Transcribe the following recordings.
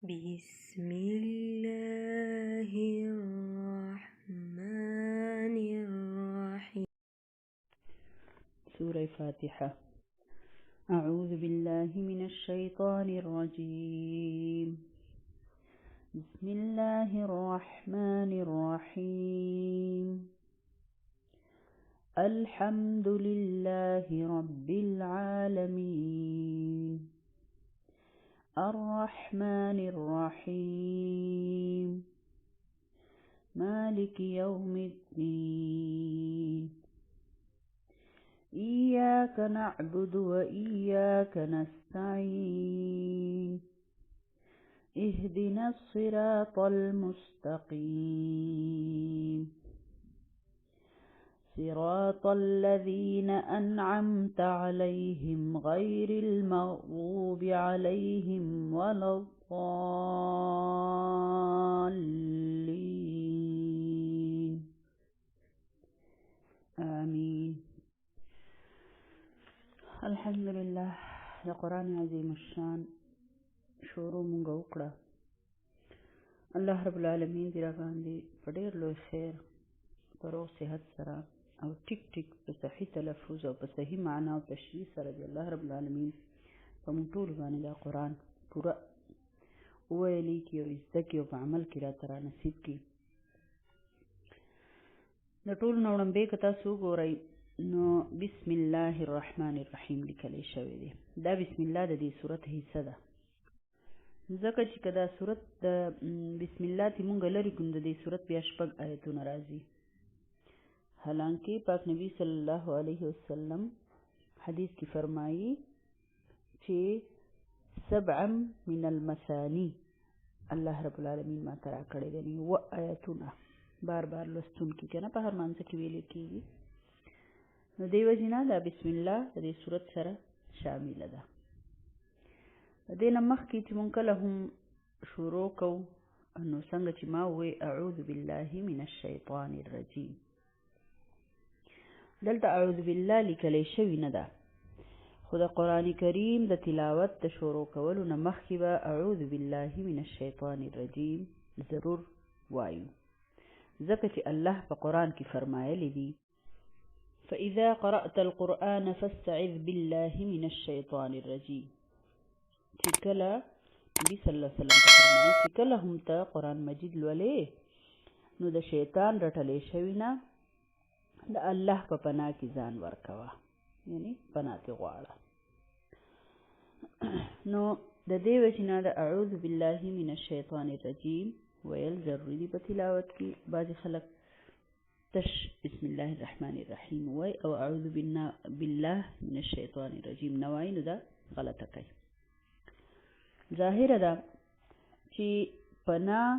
بسم الله الرحمن الرحيم. سورة فاتحة. أعوذ بالله من الشيطان الرجيم. بسم الله الرحمن الرحيم. الحمد لله رب العالمين. الرحمن الرحيم. مالك يوم الدين. إياك نعبد وإياك نستعين. اهدنا الصراط المستقيم. صراط الذين أنعمت عليهم غير المغضوب عليهم ولا الضالين. آمين. الحمد لله. د قرآن عظیم الشان شروع مونږ وکړه. الله رب العالمین دې راباندې په ډېر لوی خیر په روغ صحت سره او ټیک ټیک په صحیح تلفظ او په صحیح معنا او تشریح سره دې الله رب العالمین په موږ ټولو باندې دا قرآن پوره وویلی کړي او زده کړي او په عمل کې راته رانصیب کړي. د ټولو نه وړاندې که تاسو وګورئ نو بسم الله الرحمن الرحیم لیکلی شوی دی. دا بسم الله د دې صورت حصه ده، ځکه چې که دا صورت د بسم الله تی مونږ لرې کړو د دې صورت بیا 6 آیتونه راځي. حالانکه پاک نبی صلی الله علیه وسلم حدیث کی فرمایي چې 7 من المثانی الله رب العالمین ما ترا کړی دی و آیتونه بار بار لوستون کی کنه په هر مانځ کې ویل کیږي. نو دیو جنا دا بسم الله د دې صورت سره شامل ده. د دې مخکې چې مونږ کله هم شروع کوو نو څنګه چې ما وې اعوذ بالله من الشیطان الرجیم، دلته اعوذ بالله لیکلی شوی نه ده، خو د قرآن کریم د تلاوت د شروع کولو نه مخکې به اعوذ بالله من الشیطان الرجیم ضرور وایو، ځکه چې الله په قرآن کې فرمایلی دی فإذا قرأت القرآن فاستعذ بالله من الشيطان الرجيم. چې کله نبی صلی الله علیه وسلم فرمایي چې کله هم ته قرآن مجید لولې نو د شیطان رټلی شوي نه د الله په پناه کې ځان ورکوه، یعنی پناه ترې غواړه. نو د دې وجې نه د اعوذ بالله من الشیطان الرجیم ویل ضروري دي په تلاوت کې. بعضې خلک تش بسم الله الرحمن الرحیم وای او اعوذ بالله من الشیطان الرجیم نه وای، نو دا غلطه کوي. ظاهره ده چې پناه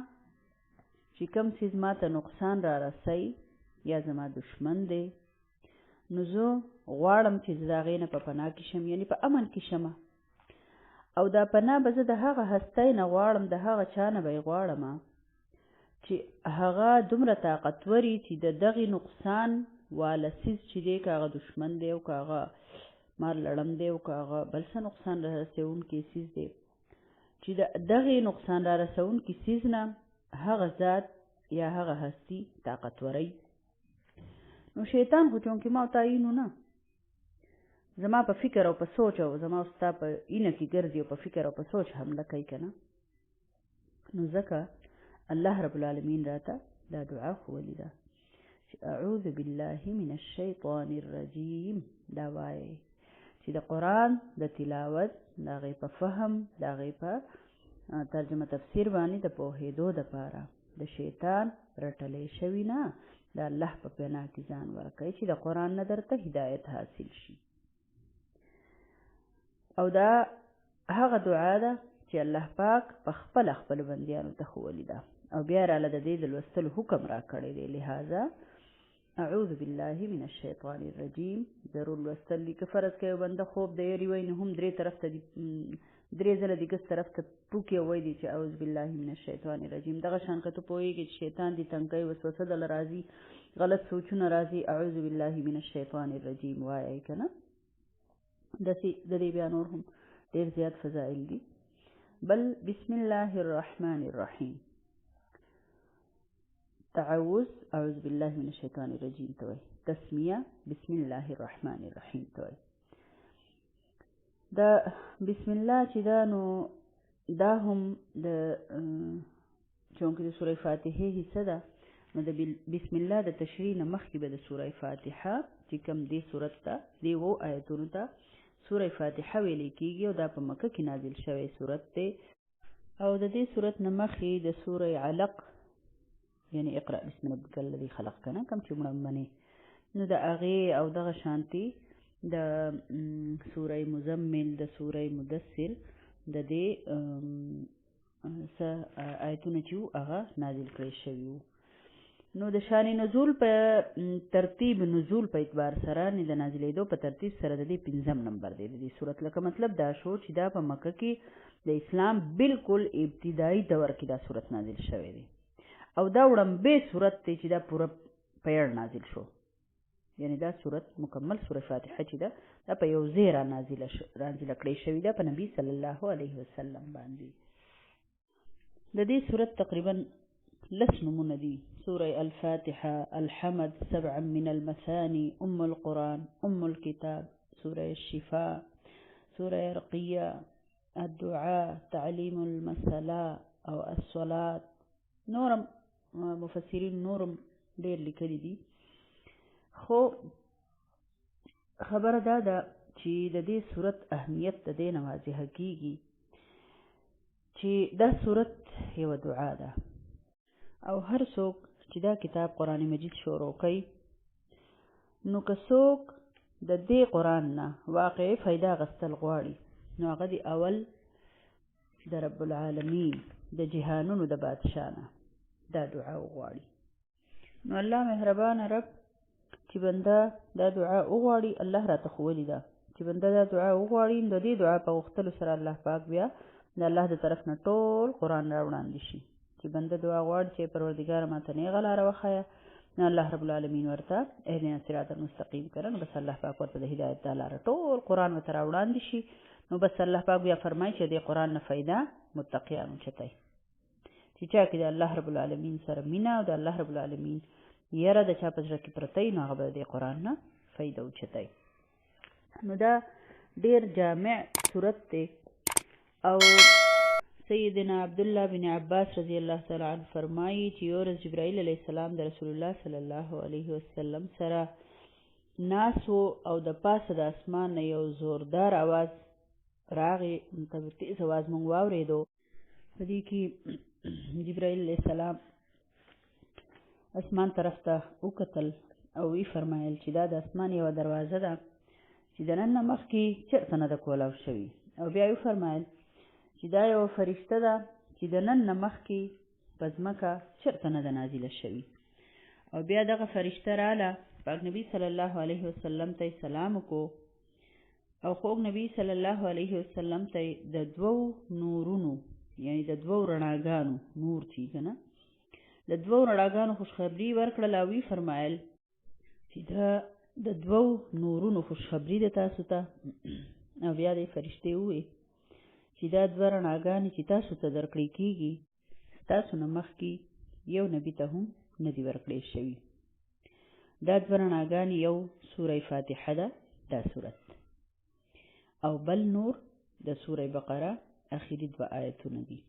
چې کوم څیز ما ته نقصان را رسوي یا زما دشمن دی نو زه غواړم چې زه د هغې نه په پناه کې شم، یعنې په امن کې شمه، او دا پناه به زه د هغه هستی نه غواړم، د هغه چا نه به یې غواړم چې هغه دومره طاقتوري چې د دغې نقصان واله څیز چې دی که هغه دشمن دی او که هغه مار لړم دی او که هغه بل څه نقصان را رسوونکی څیز دی چې د دغې نقصان را رسوونکي څیز نه هغه ذات یا هغه هستی طاقتوري. نو شیطان خو چونکې ما او تا اینو نه، زما په فکر او په سوچ او زما او ستا په اینه کې ګرځي او په فکر او په سوچ حمله کوي که نه. نو ځکه الله رب العالمین راته دا دعا ښوولې ده چې اعوذ بالله من الشیطان الرجیم. دا وایي چې د قرآن د تلاوت د هغې په فهم د هغې په ترجمه تفسیر باندې د پوهېدو دپاره د شیطان رټلی شوي نه د الله په پناه کې ځان ورکوي چې د قرآن نه درته هدایت حاصل شي. او دا هغه دعا ده چې الله پاک په خپله خپلو بندیانو ته ښوولې ده او بیا راله د دې د لوستلو حکم را کړی دی. لہذا اعوذ بالله من الشیطان الرجیم ضرور لوستل دي. که فرض کوي بنده خوب د یری وای نو هم درې ځله د ګس طرف ته ټوکې ووایي دي چې اعوذ بالله من الشیطان الرجیم. دغه شان که ته پوهېږې چې شیطان دې تنګ کوي، وسوسه دله راځي، غلط سوچونه راځي، اعوذ بالله من الشیطان الرجیم وایئ که نه. داسې د دې بیا نور هم ډېر زیات فضایل دي. بل بسم الله الرحمن الرحیم. تعوذ اعوذ بالله من الشیطان الرجیم ته وایي. تسمیه بسم الله الرحمن الرحیم ته وایي. دا بسم الله چې دا نو دا هم د چونکې د سوره فاتحه حصہ ده، نو د بسم الله د تشریح نه مخکې به د سوره فاتحه چې کوم دې سورت ته دې وو آیتونو ته سوره فاتحه ویل کېږي، او دا په مکه کې نازل شوی سورت دی. او د دې سورت نه مخکې د سوره علق یعنی اقرأ بسم ربک الذی خلق کنه کوم چې موږ منې، نو د هغې او دغه شانتي د سوره مزمل، د سوره مدثر د دې آیتونه چې وو هغه نازل کړی شوي وو. نو د شان نزول په ترتیب نزول په اعتبار سره نه د نازلېدو په ترتیب سره د دې 5م نمبر دی د دې صورت. لکه مطلب دا شو چې دا په مکه کې د اسلام بالکل ابتدایي دور کې دا صورت نازل شوی دی، او دا وړاندې صورت دی چې دا پوره پیړ نازل شو. یعنی دا صورت مکمل سوره فاتحه چې دا په یو ځای را نازله کړې شوې ده په نبی صلی الله علیه وسلم باندې. د دې صورت تقریبا 10 نمونه دي: سوره الفاتحه، الحمد، 7 من المثاني، القرآن، الكتاب، سوره الشفاء، سوره رقیه، الدعاء، تعلیم المسألة او الصلاة. نورم مفسرین نورم ډېر لیکلي دي، خو خبره دا ده چې د دې صورت اهمیت د دې نه واضحه کېږي چې دا صورت یوه دعا ده، او هر څوک چې دا کتاب قرآن مجید شروع کوي، نو که څوک د دې قرآن نه واقعي فایده اخیستل غواړي، نو هغه د اول د رب العالمین د جهانونو د بادشاه نه دا دعا وغواړي. نو الله مهربان رب چې بنده دا دعا وغواړي، الله راته ښوولې ده چې بنده دا دعا وغواړي، نو د دې دعا په غوښتلو سره الله پاک بیا د الله د طرف نه ټول قرآن را وړاندې شي. چې بنده دعا غواړي چې پروردګاره ماته نیغه لاره وښیه، نو الله رب العالمین ورته اهدنا الصراط المستقیم کړه، نو بس الله پاک ورته د هدایت دا لاره ټول قرآن ورته را وړاندې شي. نو بس الله پاک بیا فرمایي چې د قرآن نه فایده متقیانو چتی، چې چا کې د الله رب العالمین سره مینه او د الله رب العالمین یره د چا په زړه کې پرته وي، نو هغه به د قرآن نه فایده اوچتی. نو دا ډېر جامع صورت دی. او سیدنا عبدالله بن عباس رضی الله تعالی عنه فرمایي چې یو ورځ جبرائیل علیه السلام د رسول الله صلی الله علیه وسلم سره ناست و، او د پاسه د اسمان نه یو زوردار اواز راغی، تیز اواز مونږ واورېدو. په دې کې جبرائیل علیه السلام اسمان طرف ته وکتل او وی فرمایل چې دا د اسمان یوه دروازه ده چې دننه مخکې چېرته نه ده کولاو شوي، او بیا یې وفرمایل چې دا یوه فرشته ده چې دننه مخکې په ځمکه چېرته نه ده نازله شوي. او بیا دغه فرشته راله، پاک نبی صلی الله علیه وسلم ته یې سلام وکړو، او خوږ نبی صلی الله علیه وسلم ته د 2 نورونو یعنی د 2 رڼاګانو نور چې که نه د 2 رڼاګانو خوشخبري ورکړله، او وی فرمایل چې دا د 2 نورونو خوشخبري ده تاسو ته. او بیا د فرشتې ووی چې دا 2 رڼاګانې چې تاسو ته درکړې کېږي، ستاسو نه مخکې یو نبي ته هم نه دي ورکړې شوي. دا 2 رڼاګانې یو سوره فاتحه ده دا صورت، او بل نور د سوره بقره اخیری 2 آیتونه دي.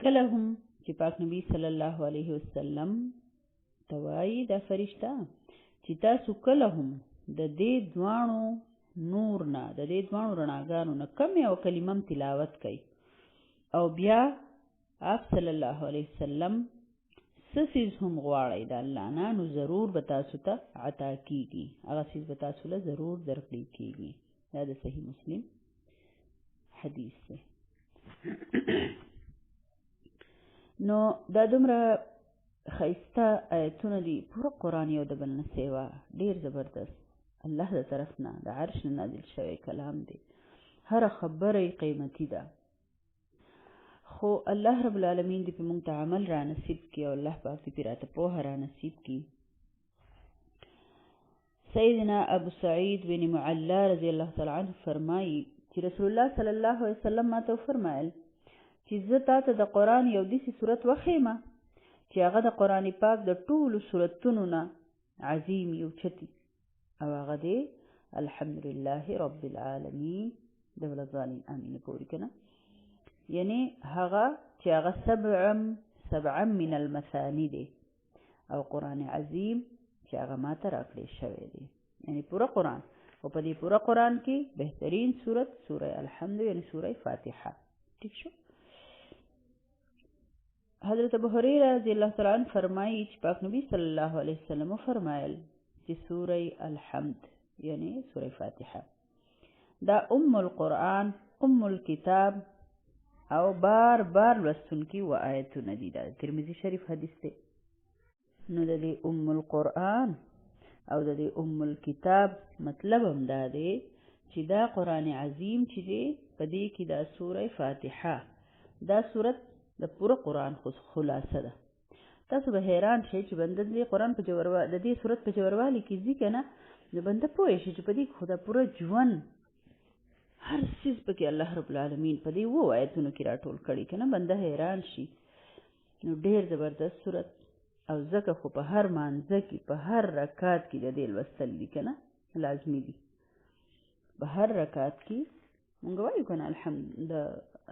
کله هم چې پاک نبی صلی الله علیه وسلم ته وایي دا فرشته چې تاسو کله هم د دې 2 نور نه د دې 2 رڼاګانو نه کم یو کلمه تلاوت کوي، او بیا آپ صلی الله علیه وسلم څه څیز هم غواړئ د الله نه، نو ضرور به تاسو ته عطا کېږي، هغه څیز به تاسو له ضرور درکړی کېږي. دا د صحیح مسلم حدیث دی. نو دا دومره ښایسته آیتونه دي، پوره قرآن یو د بل نه سیوا ډېر زبردست الله د طرف نه د عرش نه نازل شوی کلام دی. هره خبره یې قیمتي ده، خو الله رب العالمین دې په موږ ته عمل را نصیب کړي، او الله پاک دې پې راته پوهه را نصیب کړي. سیدنا ابو سعید بن معلا رضی الله تعالی عنه فرمایي چې رسول الله صلی الله علیه وسلم ماته فرمایل چې زه تاسو د قرآن یو داسې سورت وښیم چې هغه د قرآن پاک د ټولو سورتونو نه عظیم یو چتی او هغه دی الحمدلله رب العالمین د ولدوالین امین پورې کنه یعنی هغه چې هغه سبعا من المثانی دی او قرآن عظیم چې هغه ماته راکړی شوی دی یعنی پورا قرآن او په دې پورا قرآن کې بهترین سورت سوره الحمد یعنی سوره فاتحه ٹھیک شو حضرت ابو هريره رضی الله تعالی عنہ فرمایي چې پاک نبی صلی الله علیه وسلم فرمایل چې سوره الحمد یعنی سوره فاتحه دا القرآن الكتاب او بار بار لوستونکي و آیتونه دي دا ترمذی شریف حدیث دی نو د دې القرآن او د دې الکتاب مطلب هم دا دی چې دا قرآن عظیم چې دی په دې کې دا سوره فاتحه دا سورت د پوره قرآن خلاصه ده تاسو به حیران شئ چې بنده د قرآن په د دې سورت په جوړوالي کې ځي که نه نو بنده پوه شي چې په دې خو دا پوره ژوند هر څیز پکې الله رب العالمین په دې 7 آیتونو کې راټول کړي که نه بنده حیران شي نو ډېر زبردست سورت او ځکه خو په هر مانځه کې په هر رکعت کې د دې لوستل دي که نه لازمي دي په هر رکعت کې مونږ وایو که نه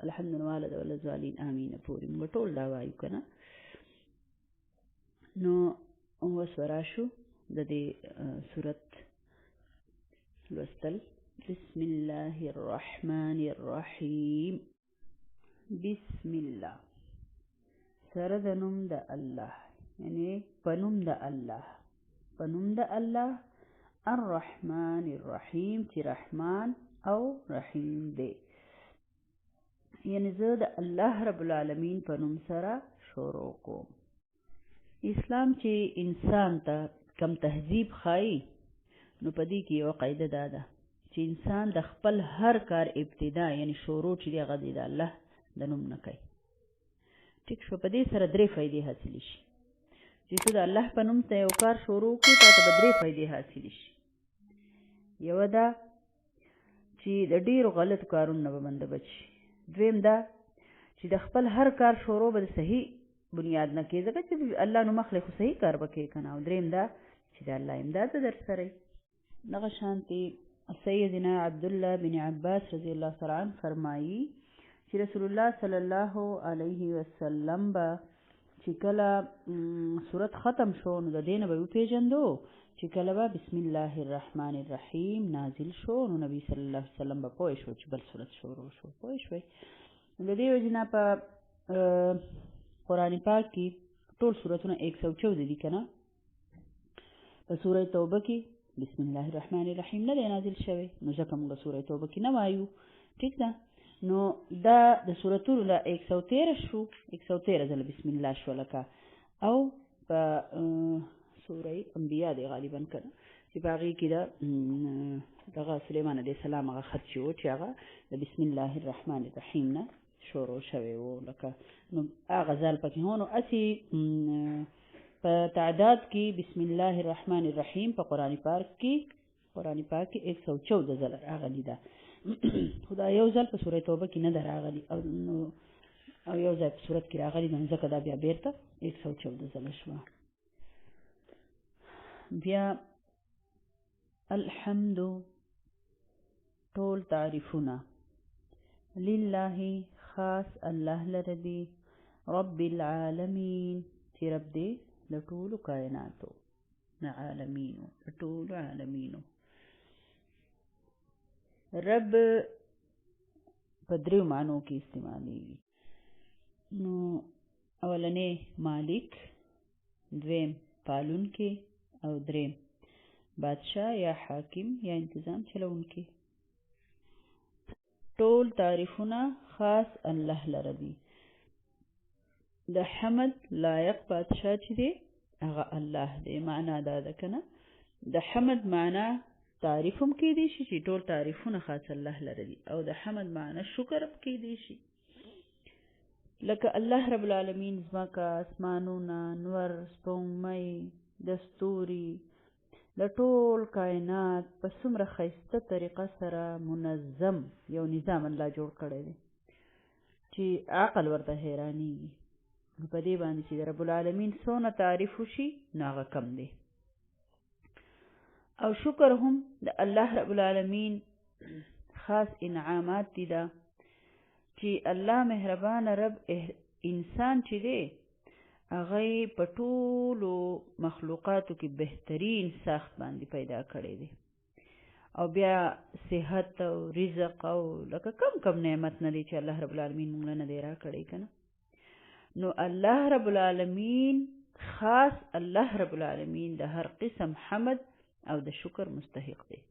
الحمدلله د ولدوالین امین پورې مونږ ټول دا وایو که نه نو اوس وراشو د دې سورت لوستل بسم الله الرحمن الرحیم بسم الله سره د نوم د الله یعنی پنوم د الله الرحمن الرحیم چې رحمان او رحیم دی یعنی زه د الله رب العالمین پنوم سره شروع کوم اسلام چې انسان ته کم تهذیب خایي نو په دې کې یو قاعده دا ده چې انسان د خپل هر کار ابتدا یعنی شروع چې دی هغه د الله د نوم نه کوي ټیک شو په دې سره 3 فائدې حاصلې شي چې ته د الله په نوم ته یو کار شروع کړې تا ته به 3 فائدې حاصلې شي یو دا چې د ډېرو غلط کارونو نه به بنده بچي دویم دا چې د خپل هر کار شروع به د صحیح بنیاد نه کوي ځکه چې الله نو مخلې خو صحیح کار به کوي که نه او دریم دا چې د الله امداد به در سره وي دغه شانتې سیدنا عبدالله بن عباس رضی الله تعالی عنه فرمایي چې رسول الله صلی الله علیه وسلم به چې کله سورت ختم شو نو د دې نه به وپېژندو چې کله به بسم الله الرحمن الرحیم نازل شو نو نبی صلی الله علیه وسلم به پوه شو چې بل سورت شروع شو پوه شوئ د دې وجې نه په قرآن پاک کې ټول سورتونه 114 دي که نه په سوره توبه کې بسم الله الرحمن الرحیم نه دی نازل شوی نو ځکه موږ سوره توبه کې نه وایو ټیک ده نو دا د سورتونو له 113 شو 113 ځله بسم الله شو لکه او په سوره انبیاء دی غالبا کنه چې په هغې کې دغه سلیمان علیه السلام هغه خط چې و چې هغه د بسم الله الرحمن الرحیم نه شروع شوی و لکه نو هغه ځل پکې هو نو هسې په تعداد کې بسم الله الرحمن الرحیم په قرآن پاک کې 114 ځله راغلي ده خو دا یو ځل په سوره توبه کې نه ده راغلي او یو ځل په سورت کې راغلي ده ځکه دا بیا بیرته 114 ځله شوه بیا الحمد ټول تعریفونه لله خاص الله لره دی رب العالمین چې رب دی د ټولو کائناتو نه عالمینو د ټولو عالمینو رب په 3 معنو کې استعمالیږي نو اولنې مالک دویم پالونکی او دریم بادشاہ یا حاکم یا انتظام چلونکی ټول تعریفونه خاص الله لره دي د حمد لایق بادشاہ چې دی هغه الله دی معنا دا ده که نه د حمد معنا تعریف هم کېدی شي چې ټول تعریفونه خاص الله لره دي او د حمد معنا شکر هم کېدی شي لکه الله رب العالمین ځمکه اسمانونه نور سپوږمۍ د ستوري د ټول کائنات په څومره ښایسته طریقه سره منظم یو نظام الله جوړ کړی دی چې عقل ورته حیرانېږي. نو په دې باندې چې د رب العالمین څونه تعریف وشي نو هغه کم دی. او شکر هم د الله رب العالمین خاص انعامات دي دا چې الله مهربان رب انسان چې دی هغه په ټولو مخلوقاتو کې بهترین ساخت باندې پیدا کړی دی او بیا صحت او رزق او لکه کم نعمت نه دی چې الله رب العالمین موږ نه دی را کړی کنه. نو الله رب العالمین خاص الله رب العالمین د هر قسم حمد او د شکر مستحق دی.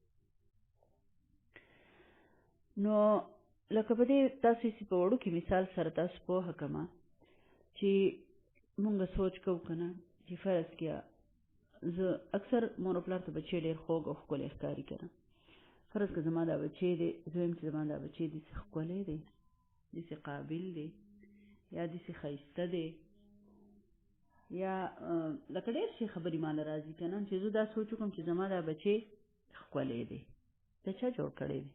نو لکه په دې تاسو په وړو کې مثال سره تاسو پوهه کما چې مونږ سوچ کوو کنه چې فرض کیا زه اکثر مور پلار ته بچی ډېر خوږ او ښکلی ښکاري کنه. فرض که زما دا بچی دی زه وایم چې زما دا بچی داسې ښکلی دی داسې قابل دی یا داسې ښایسته دی یا لکه ډېر شي خبرې ماله راځي که نه چې زه دا سوچ وکړم چې زما دا بچی ښکلی دی د چا جوړ کړی دی؟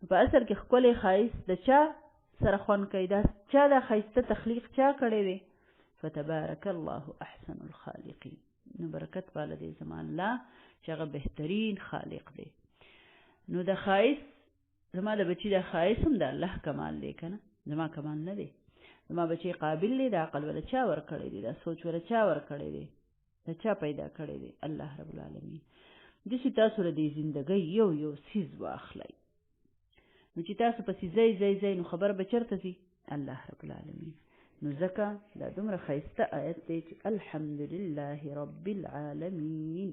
په اصل کې ښکلی ښایست د چا سره خوند کوي؟ دا چا دا ښایسته تخلیق چا کړی دی؟ فتبارک الله احسن الخالقین. نو برکت والا دی زما الله چې هغه بهترین خالق دی. نو د ښایست زما د بچي د ښایست هم د الله کمال دی که نه، زما کمال نه دی. زما بچی قابل دی، د عقل ولا چا ورکړی دی، د سوچ ولا چا ورکړی دی، د چا پیدا کړی دی؟ الله رب العالمین. داسې تاسو له دې زندګۍ یو څیز واخلئ نو چې تاسو پسې ځئ نو خبر به چېرته ځي؟ الله رب العالمین. نو ځکه دا دومره ښایسته آیت دی چې الحمدلله رب العالمین.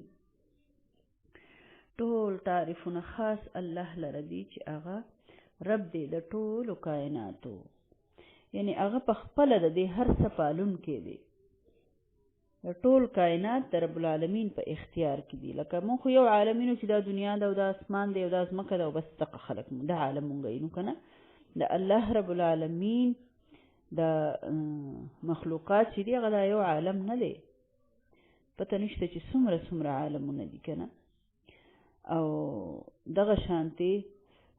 ټول تعریفونه خاص الله لره دي چې هغه رب دی د ټولو کائناتو، یعنی هغه په خپله د دې هر څه پالونکی دی. د ټول کائنات د رب العالمین په اختیار کې دي. لکه مونږ خو یو عالمینو چې دا دنیا ده او دا اسمان دی او دا ځمکه ده او بس دغه خلک مونږ دا عالم مونږ یینو که نه. د الله رب العالمین د مخلوقات چې دي هغه دا یو عالم نه دی، پته نشته چې څومره عالمونه دي که نه. او دغه شانتې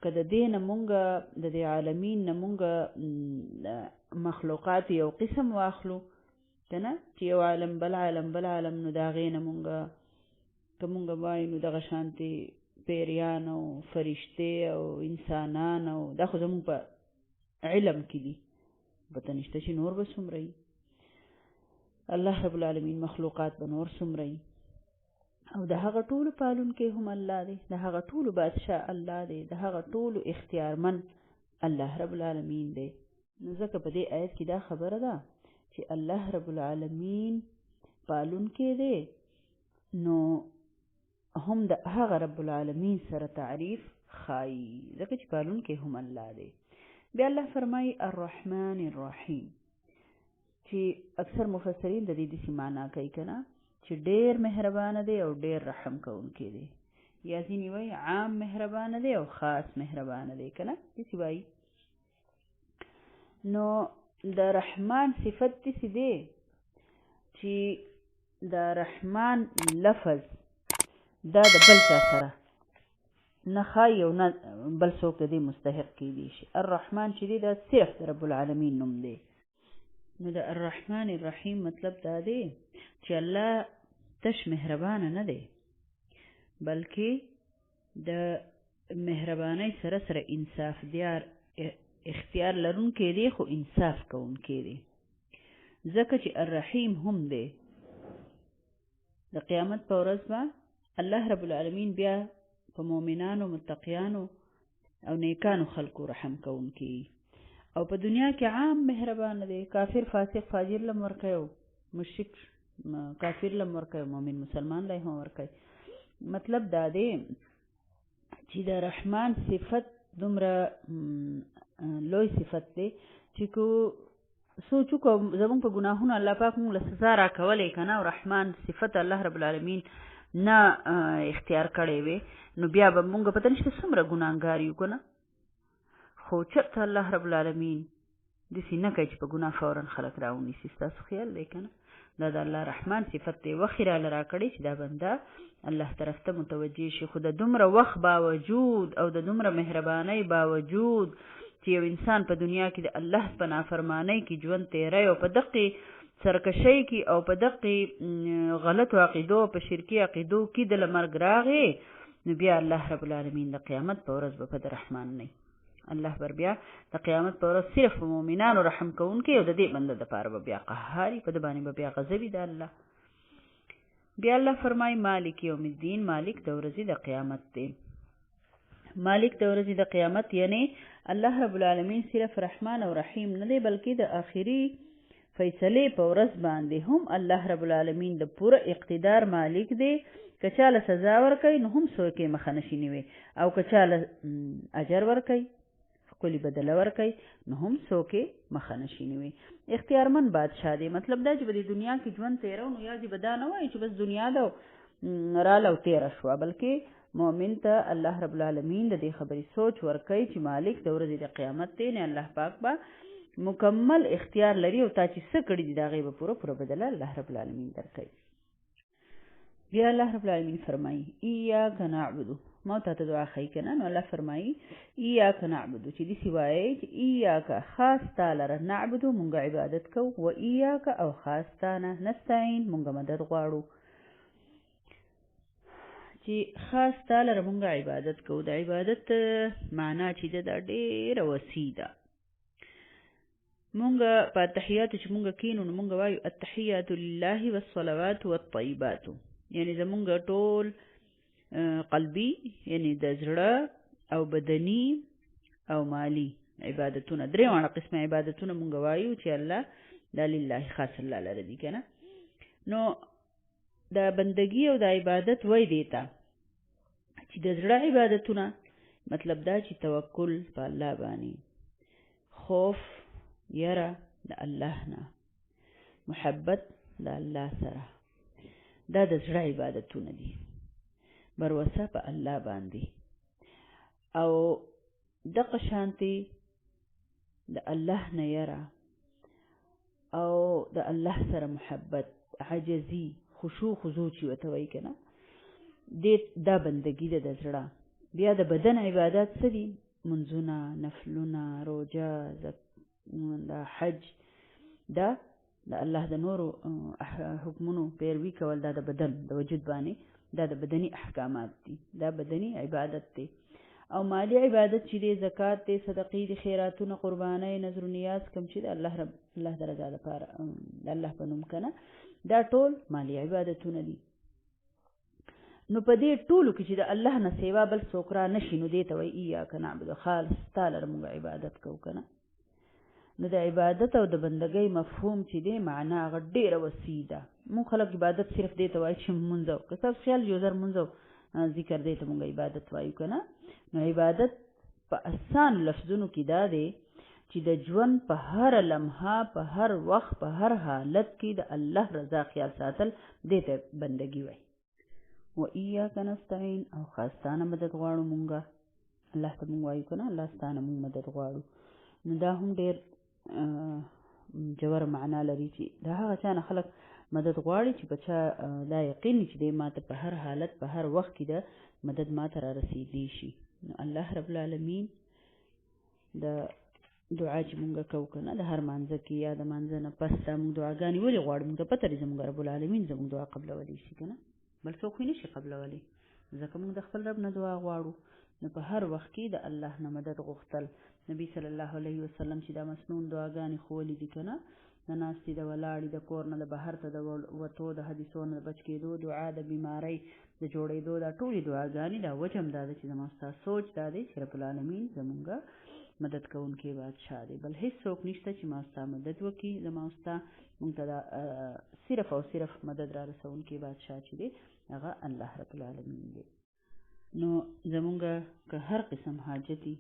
که د دې نه مونږ د دې عالمین نه مونږ مخلوقات یو قسم واخلو که نه چې یو عالم بل عالم نو د هغې نه مونږ که مونږ وایو نو دغه شانتې پیریان او فرشتې او انسانان او دا خو زمونږ په علم کې دي، پته نشته چې نور به څومره وي. الله رب العالمین مخلوقات به نور څومره وي. او د هغه ټولو پالونکی هم الله دی، د هغه ټولو بادشاه الله دی، د هغه ټولو اختیارمن الله رب العالمین دی. نو ځکه په دې آیت کې دا خبره ده چې الله رب العالمین پالونکی دی، نو هم د هغه رب العالمین سره تعریف ښایي ځکه چې پالونکی هم الله دی. بیا الله فرمایي الرحمن الرحیم چې اکثر مفسرین د دې داسې معنا کوي که نه چې ډېر مهربانه دی او ډېر رحم کوونکی دی، یا ځینې وایي عام مهربانه دی او خاص مهربانه دی که نه داسې وایي. نو د رحمان صفت داسې دی چې د رحمان لفظ دا د بل چا سره نه ښایي او نه بل څوک د دې مستحق کیدی شي. الرحمن چې دی دا صرف د رب العالمین نوم دی. نو د الرحمن الرحیم مطلب دا دی چې الله تش مهربانه نه دی، بلکې د مهربانۍ سره انصاف دیار اختیار لرونکی دی، خو انصاف کوونکی دی. ځکه چې الرحیم هم دی. د قیامت په ورځ به الله رب العالمین بیا په مؤمنانو متقیانو او نیکانو خلکو رحم کوونکی، او په دنیا کې عام مهربانه دی. کافر فاسق فاجر لم ورکوي، مشرک کافر لم ورکوي، مؤمن مسلمان له هم ورکوي. مطلب دا دی چې د رحمان صفت دومره لوی صفت دی چې کو سوچو کو زمونږ په ګناهونو الله پاک مونږ له سزا راکولی که نه، او رحمان صفت الله رب العالمین نه اختیار کړی وي نو بیا به مونږ پته نشته څومره ګناهګار یو که نه. خو چېرته الله رب العالمین داسې نه کوي چې په ګناه فورا خلک راونیسي. ستاسو خیال دی که نه؟ دا د الله رحمان صفت دی. وخت راله راکړی چې دا بنده الله طرف ته متوجه شي. خو د دومره وخت باوجود او د دومره مهربانۍ باوجود چې یو انسان په دنیا کې د الله په نافرمانۍ کې ژوند تیری او په دقې سرکشۍ کې او په دقې غلطو عقیدو په شرکي عقیدو کې د مرګ راغې، نو بیا الله رب العالمین د قیامت په ورځ به په د رحمان نه الله بر بیا د قیامت په ورځ صرف په مؤمنانو رحم کوونکی او د دې بنده دپاره به بیا قهاري، په د باندې به بیا غضبي د الله. بیا الله فرمایي مالک یوم الدین، مالک د ورځې د قیامت دی. مالک د ورځې د قیامت یعنی الله رب العالمین صرف رحمان او رحیم نه دی، بلکې د آخري فیصلې په ورځ باندې هم الله رب العالمین د پوره اقتدار مالک دی. که چاله سزا ورکوي نو هم څوک یې مخه نشي نیوی، او که چاله اجر ورکوي ښکلي بدله ورکوي نو هم څوک یې مخه نشي نیوی. اختیارمن بادشاه دی. مطلب دا چې په دې دنیا کې ژوند تیرو نو یا دې به دا نه وایي چې بس دنیا ده راله او تیره شوه، بلکې مؤمن ته الله رب العالمین د دې خبرې سوچ ورکوي چې مالک د ورځې د قیامت دی، نه الله پاک به مکمل اختیار لري او تا چې څه کړي دي د هغې به پوره پوره بدله الله رب العالمین درکوي. بیا الله رب العالمین فرمایي ایاک نعبدو، ما تا ته دعا ښیي که نه، نو الله فرمایي ایاک نعبدو چې داسې وایئ چې ایاک خاص تا لره، نعبدو مونږ عبادت کوو، و ایاک او خاص تا نه، نستعین مونږ مدد غواړو. چې خاص تا لره مونږ عبادت کوو، د عبادت معنا چې ده دا ډېره وسیع ده. مونږ په اتحیاتو چې مونږ کینو نو مونږ وایو التحیات لله والصلوات والطیبات، یعنی زمونږ ټول قلبي یعنی د زړه او بدني او مالی عبادتونه، درې واړه قسمه عبادتونه مونږ وایو چې الله دا لله خاص الله لره دي که نه. نو د بندګي او د عبادت وای دی ته چې د زړه عبادتونه مطلب دا چې توکل په الله باندې، خوف یره د الله نه، محبت د الله سره، دا د زړه عبادتونه دي. بروسه په الله باندې او دغه شانتي د الله نه یره او د الله سره محبت، عجزي، خشوع خضوع چې ورته وایي که نه، دا بندګي ده د زړه. بیا د بدن عبادات څه دي؟ منځونه، نفلونه، روژه، د حج، دا د الله د نورو حکمونو پیروي کول، دا د بدن د وجود باندې دا د بدني احکامات دي، دا بدني عبادت دی. او مالی عبادت چې دی زکات دی، صدقې دی، خیراتونه، قربانۍ، نذر و نیاز کوم چې د الله د رضا لپاره د الله په نوم که نه، دا ټول مالی عبادتونه دي. نو په دې ټولو کې چې د الله نه سیوا بل څوک را نشي نو دې ته وایي ایاک نعبدو، خالص تا لره مونږ عبادت کوو که نه. نو د عبادت او د بندګۍ مفهوم چې دی معنا هغه ډېره وسیع ده. مونږ خلک عبادت صرف دې ته وایي چې مونځ او که تاسو خیال یو ځل مونځ او ذکر دې ته مونږ عبادت وایو که نه. نو عبادت په اسان لفظونو کې دا دی چې د ژوند په هر لمحه، په هر وخت، په هر حالت کې د الله رضا خیال ساتل دې ته بندګي وایي. و ایاک نستعین او خاصتانه مدد غواړو مونږه، الله ته مونږ وایو که نه، الله ستانه مونږ مدد غواړو. نو دا هم ډېر جوړ معنا لري چې دا هغه چا نه خلک مدد غواړي چې په چا دا یقین چې دی ما ته په هر حالت په هر وخت کې د مدد ما ته را رسېدلی شي. نو الله رب العالمین د دعا چې مونږ کوو که نه د هر مانځه کې یا د مانځه نه پس دا مونږ دعاګانې ولې غواړو؟ مونږ ته پته لري زمونږ رب العالمین زمونږ دعا قبلولی شي که نه، بل څوک یې نه شي قبلولی، ځکه مونږ د خپل رب نه دعا غواړو. نو په هر وخت کې د الله نه مدد غوښتل. نبی صلی الله علیه وسلم چې دا مسنون دعاګانې ښوولي دي که نه، د ناستې، د ولاړې، د کور نه د بهر ته د وتو، د حدیثو نه د بچ کېدو دعا، د بیمارۍ د جوړېدو، دا ټولې دعاګانې، دا وجه هم دا ده چې زما ستا سوچ دا دی چې رب العالمین زمونږ مدد کوونکی بادشاه دی، بل هېڅ څوک نشته چې ما ستا مدد وکړي. زما ستا مونږ ته دا صرف او صرف مدد را رسوونکی بادشاه چې دی هغه الله رب العالمین دی. نو زمونږ که هر قسم حاجتي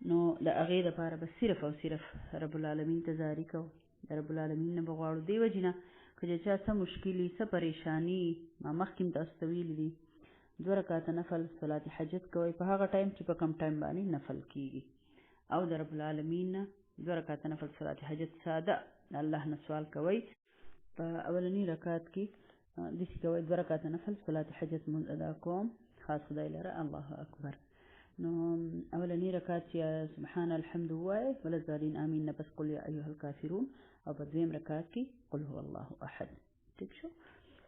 نو د هغې دپاره به صرف او صرف رب العالمین ته زاري کوو، د رب العالمین نه به غواړو. دې وجې نه که د چا څه مشکلي، څه پریشاني، ما مخکې هم تاسو ته ویلي دي 2 رکعته نفل صلات حاجت کوئ په هغه ټایم چې په کم ټایم باندې نفل کېږي، او د رب العالمین نه 2 رکعته نفل صلات حاجت ساده الله نه سوال کوئ په اولنی رکعت کې داسې کوئ 2 رکعته نفل صلات حاجت مونځ ادا کوم خاص خدای لره الله اکبر. نو اولنی رکعت چې سبحان الحمد ووایئ ولا ضالین آمین نه پس قل یا ایها الکافرون او په دویم رکعت کې قل هو الله احد. ټیک شو.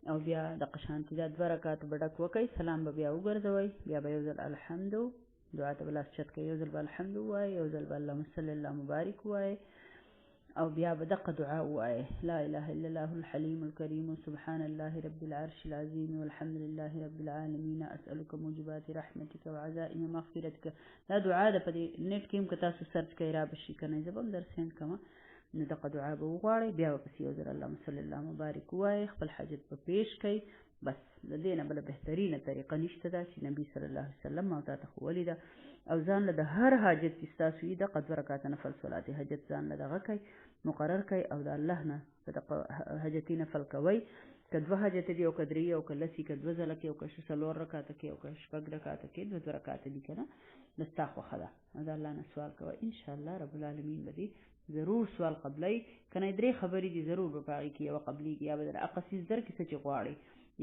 او بیا دغه شانتې دا 2 رکعات به ډک وکئ سلام به بیا وګرځوئ بیا به یو ځل الحمد دعا ته به لاس چت کئ یو ځل به الحمد ووایئ یو ځل به اللهم صل الله مبارک ووایئ او بیا به دغه دعا ووایئ لا اله الا الله الحلیم الکریم سبحان الله رب العرش العظیم والحمد لله رب العالمین اسألک موجبات رحمتک وعزائم مغفرتک. دا دعا ده په دې نیټ کې هم که تاسو سرچ کئ را به شي که نه زه به هم در سینډ کومه. نو دغه دعا به وغواړئ بیا به پسې یو ځل اللهم صل الله مبارک ووایئ خپل حاجت به پیش کئ. بس د دې نه بله بهترینه طریقه نشته ده چې نبي صلی الله علیه وسلم ما تاته ښوولې ده. او ځان له د هر حاجت چې ستاسو وي دغه 2 رکعته نفل صلات حاجت ځان له دغه کئ مقرر کئ او د الله نه په دغه حاجتي نفل کوئ. که 2 حاجته دي او که 3 او که 10 که 2 ځله کې او که 4 رکعته کې او که 6 رکعته کې 2 رکعته دي که نه د ستا خوښه ده. د الله نه سوال کوئ انشاءالله رب العالمین به دې ضرور سوال قبلئ. که نه 3 خبرې دي ضرور به په هغې کې یوه قبلېږي یا به در هغه څیز درکړي څه چې غواړئ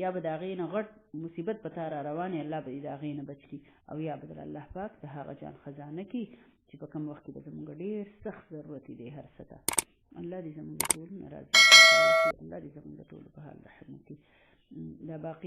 یا به د هغې نه غټ مصیبت په تا را روانې الله به دې د هغې نه بچ کړي او یا به در الله پاک د هغه جان خزانه کړي چې په کوم وخت کې به زموږ ډېر سخت ضرورت دی هر څه ته. الله دې زموږ د ټولو نه راضي الله دې زموږ د ټولو په حال رحم وکړي. دا باقي